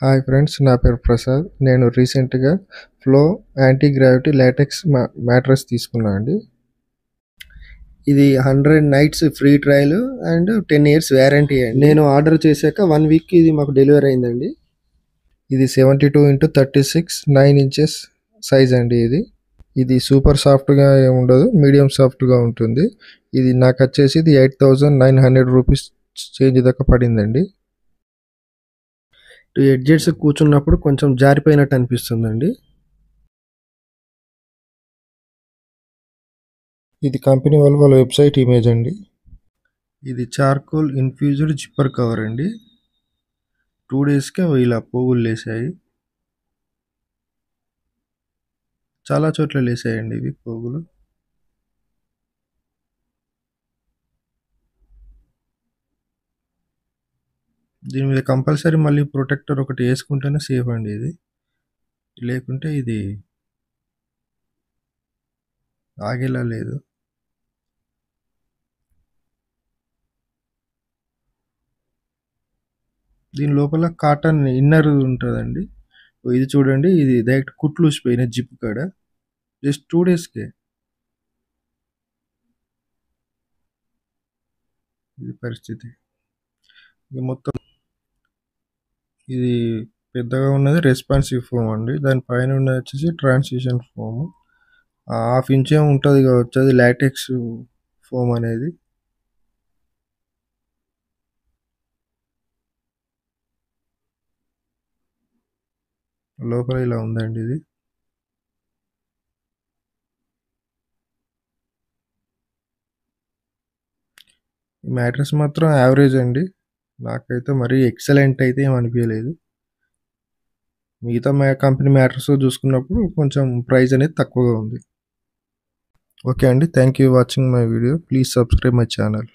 Hi friends, నా పేరు ప్రసాద్. నేను రీసెంట్గా flow anti gravity LaTeX mattress తీసుకున్నా అండి. ఇది 100 nights free trial and 10 years warranty అండి. నేను ఆర్డర్ చేశాక 1 వీక్ ఇది మాకు డెలివరీ అయిందండి. ఇది 72x36 9 ఇంచెస్ సైజ్ అండి. ఇది సూపర్ సాఫ్ట్గా ఉండదు, మీడియం సాఫ్ట్గా ఉంటుంది. ఇది నాకు వచ్చేసి ఇది 8,900 రూపీస్ చేంజ్ దాకా పడిందండి. ఎడ్జెట్స్ కూర్చున్నప్పుడు కొంచెం జారిపోయినట్టు అనిపిస్తుందండి. ఇది కంపెనీ వాళ్ళ వెబ్సైట్ ఇమేజ్ అండి. ఇది చార్కోల్ ఇన్ఫ్యూజ్డ్ జిప్పర్ కవర్ అండి. 2 డేస్కే ఇలా పోగులు లేసాయి. చాలా చోట్ల లేసాయండి ఇవి పోగులు. దీని మీద కంపల్సరీ మళ్ళీ ప్రొటెక్టర్ ఒకటి వేసుకుంటేనే సేఫ్ అండి. ఇది లేకుంటే ఇది ఆగేలా లేదు. దీని లోపల కాటన్ ఇన్నర్ ఉంటుందండి. ఇది చూడండి, ఇది డైరెక్ట్ కుట్లు ఊసిపోయిన జిప్ కాడ జస్ట్ 2 డేస్కే. ఇది పరిస్థితి. ఇది మొత్తం ఇది పెద్దగా ఉన్నది రెస్పాన్సివ్ ఫోమ్ అండి. దానిపైన ఉన్నది వచ్చేసి ట్రాన్సిషన్ ఫోమ్. 1/2 ఇంచే ఉంటుంది కావచ్చు అది లాటెక్స్ ఫోమ్ అనేది. లోపల ఇలా ఉందండి. ఇది ఈ మ్యాట్రెస్ మాత్రం యావరేజ్ అండి. నాకైతే మరీ ఎక్సలెంట్ అయితే ఏం అనిపించలేదు. మిగతా కంపెనీ మ్యాట్రెస్ చూసుకున్నప్పుడు కొంచెం ప్రైస్ అనేది తక్కువగా ఉంది. ఓకే అండి, thank you watching my video. Please subscribe my channel.